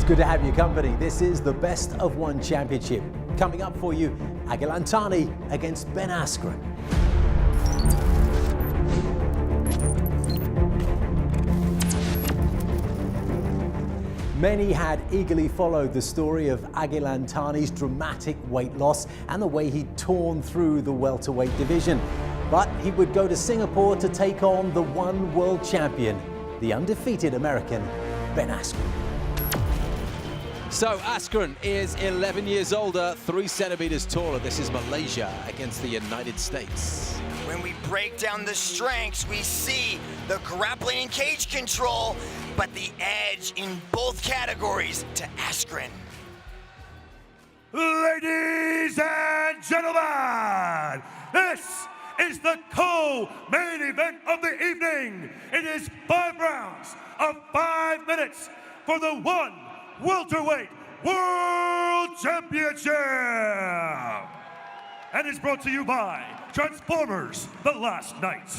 good to have your company. This is the Best of One Championship. Coming up for you, Agilan against Ben Askren. Many had eagerly followed the story of Agilan's dramatic weight loss and the way he'd torn through the welterweight division. But he would go to Singapore to take on the one world champion, the undefeated American, Ben Askren. So Askren is 11 years older, 3 centimeters taller. This is Malaysia against the United States. When we break down the strengths, we see the grappling and cage control, but the edge in both categories to Askren. Ladies and gentlemen, this is the co-main event of the evening. It is 5 rounds of 5 minutes for the one welterweight world championship, and is brought to you by Transformers: The Last Night.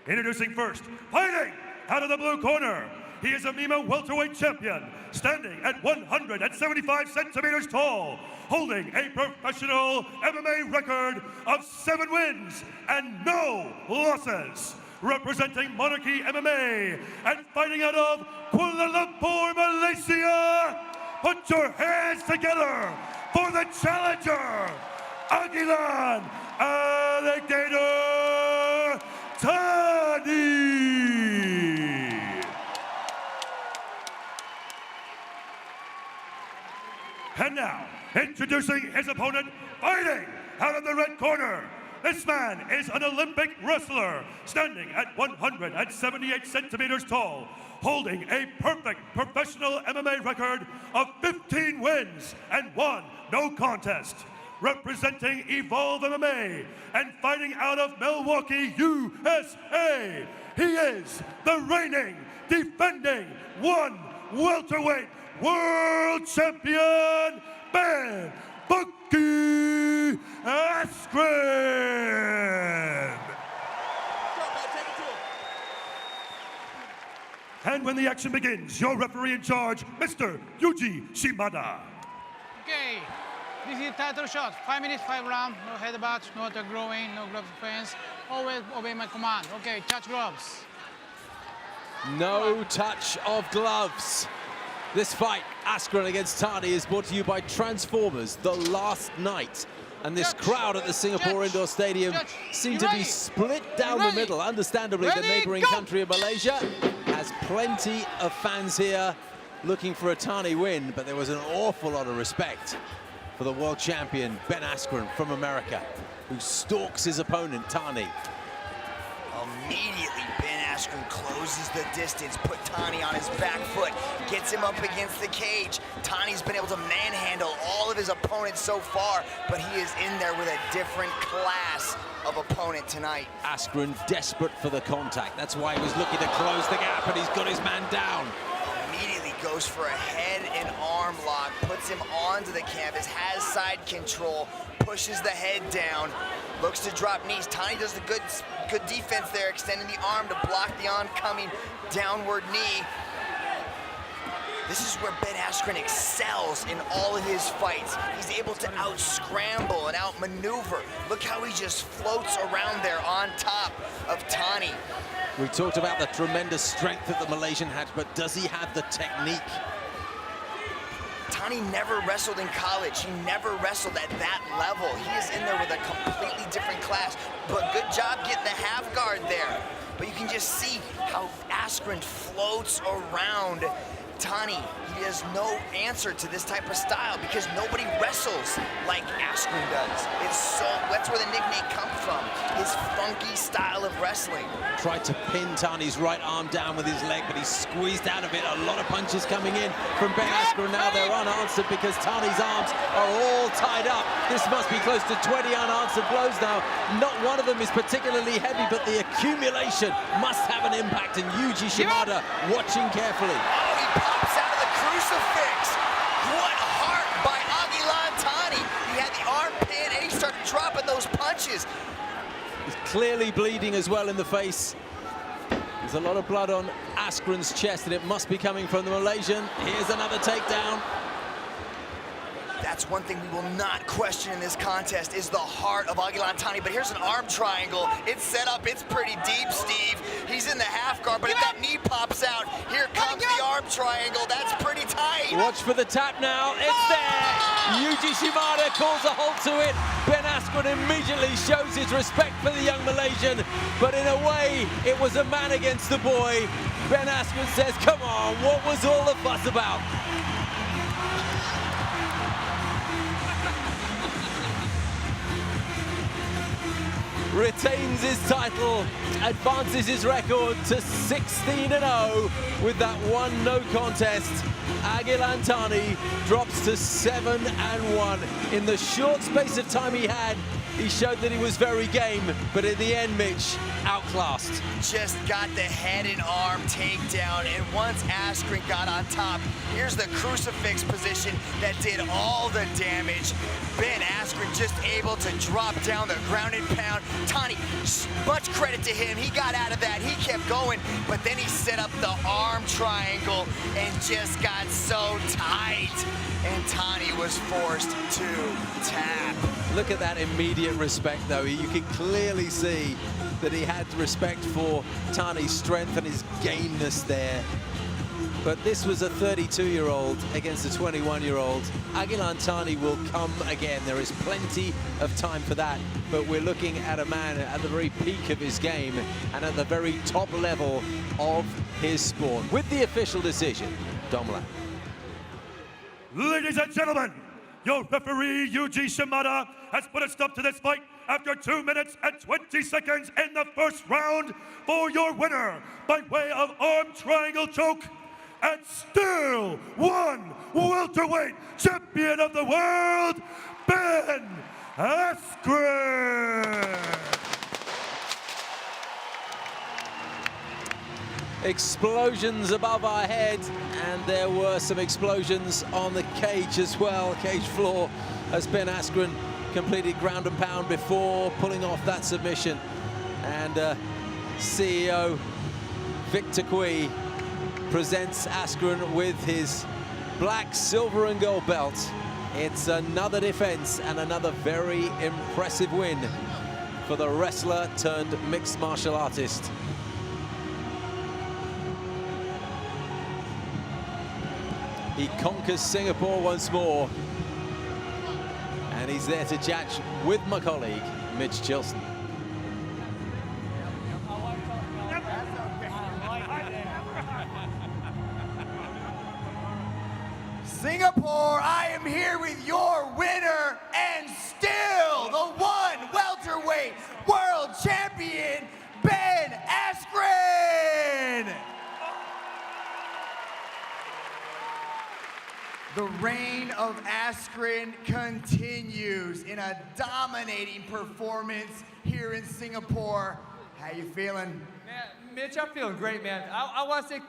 Introducing first, fighting out of the blue corner, he is a Mima welterweight champion, standing at 175 centimeters tall, holding a professional MMA record of 7 wins and no losses. Representing Monarchy MMA and fighting out of Kuala Lumpur, Malaysia, put your hands together for the challenger, Agilan Alligator Tani. And now, introducing his opponent, fighting out of the red corner. This man is an Olympic wrestler, standing at 178 centimeters tall, holding a perfect professional MMA record of 15 wins and 1 no contest. Representing Evolve MMA and fighting out of Milwaukee, USA, he is the reigning, defending one welterweight world champion, Ben Askren. And when the action begins, your referee in charge, Mr. Yuji Shimada. Okay, this is the title shot. 5 minutes, 5 rounds. No headbutts, no attack growing, no gloves defense. Always obey my command. Okay, touch gloves. No touch of gloves. This fight, Askren against Tani, is brought to you by Transformers: The Last Night. And this crowd at the Singapore Indoor Stadium seemed to be split down the middle. Understandably, the neighboring country of Malaysia has plenty of fans here looking for a Tani win, but there was an awful lot of respect for the world champion, Ben Askren from America, who stalks his opponent, Tani. Immediately, Ben Askren closes the distance, put Tani on his back foot, gets him up against the cage. Tani's been able to manhandle all of his opponents so far, but he is in there with a different class of opponent tonight. Askren desperate for the contact. That's why he was looking to close the gap, and he's got his man down. Immediately goes for a head and arm lock, puts him onto the canvas, has side control, pushes the head down, looks to drop knees. Tani does the good defense there, extending the arm to block the oncoming downward knee. This is where Ben Askren excels in all of his fights. He's able to out-scramble and out-maneuver. Look how he just floats around there on top of Tani. We talked about the tremendous strength that the Malaysian had, but does he have the technique? Tani never wrestled in college. He never wrestled at that level. He is in there with a completely different class, but good job getting the half guard there. But you can just see how Askren floats around Tani. He has no answer to this type of style because nobody wrestles like Askren does. That's where the nickname comes from, his funky style of wrestling. Tried to pin Tani's right arm down with his leg, but he squeezed out of it. A lot of punches coming in from Ben Askren. Now they're unanswered because Tani's arms are all tied up. This must be close to 20 unanswered blows now. Not one of them is particularly heavy, but the accumulation must have an impact, and Yuji Shimada watching carefully. He pops out of the crucifix. What heart by Agilan Tani. He had the arm pin and he started dropping those punches. He's clearly bleeding as well in the face. There's a lot of blood on Askren's chest, and it must be coming from the Malaysian. Here's another takedown. That's one thing we will not question in this contest is the heart of Agilan Tani. But here's an arm triangle. It's set up. It's pretty deep, Steve. He's in the half guard, but if that knee pops out, here comes the arm triangle. That's pretty tight. Watch for the tap now. It's there. Yuji Shimada calls a halt to it. Ben Askren immediately shows his respect for the young Malaysian, but in a way, it was a man against the boy. Ben Askren says, come on, what was all the fuss about? Retains his title, advances his record to 16-0 with that one no contest. Agilan Tani drops to 7-1. In the short space of time he had, he showed that he was very game, but in the end, Mitch, outclassed. Just got the head and arm takedown, and once Askren got on top, here's the crucifix position that did all the damage. Ben Askren just able to drop down the ground and pound. Tani, much credit to him. He got out of that. He kept going, but then he set up the arm triangle and just got so tight, and Tani was forced to tap. Look at that immediate respect, though. You can clearly see that he had respect for Tani's strength and his gameness there. But this was a 32-year-old against a 21-year-old. Agilan Tani will come again. There is plenty of time for that. But we're looking at a man at the very peak of his game and at the very top level of his sport. With the official decision, Dom Lam. Ladies and gentlemen, your referee, Yuji Shimada, has put a stop to this fight after 2 minutes and 20 seconds in the first round for your winner by way of arm triangle choke and still one welterweight champion of the world, Ben Askren. Explosions above our head, and there were some explosions on the cage as well, cage floor, as Ben Askren completed ground and pound before pulling off that submission. And CEO Victor Cui presents Askren with his black, silver and gold belt. It's another defense and another very impressive win for the wrestler turned mixed martial artist. He conquers Singapore once more, and he's there to judge with my colleague, Mitch Chilson. Singapore, I am here with your winner and still the one welterweight world champion, Ben Askren. The reign of Askren continues in a dominating performance here in Singapore. How you feeling? Man, Mitch, I'm feeling great, man. I want to take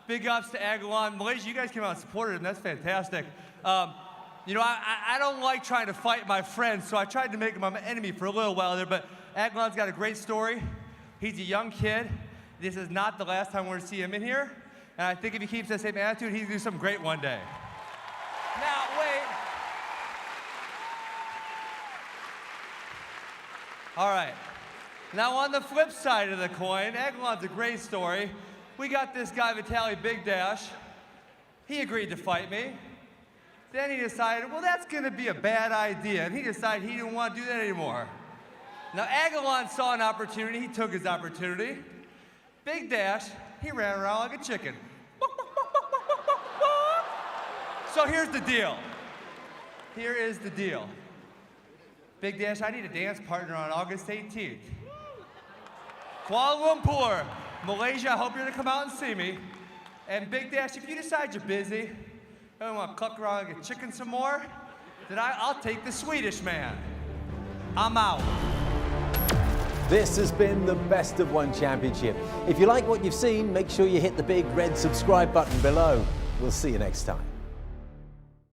big ups to Agilan. Malaysia, you guys came out and supported him. That's fantastic. You know, I don't like trying to fight my friends, so I tried to make him my enemy for a little while there, but Agilan's got a great story. He's a young kid. This is not the last time we're going to see him in here, and I think if he keeps that same attitude, he's going to do something great one day. Now, wait. All right. Now, on the flip side of the coin, Agilan's a great story. We got this guy, Vitaly Big Dash. He agreed to fight me. Then he decided, well, that's going to be a bad idea. And he decided he didn't want to do that anymore. Now, Agilan saw an opportunity. He took his opportunity. Big Dash, he ran around like a chicken. So here's the deal. Here is the deal. Big Dash, I need a dance partner on August 18th. Kuala Lumpur, Malaysia, I hope you're gonna come out and see me. And Big Dash, if you decide you're busy, I don't want to cluck around like a chicken some more, then I'll take the Swedish man. I'm out. This has been the Best of One Championship. If you like what you've seen, make sure you hit the big red subscribe button below. We'll see you next time.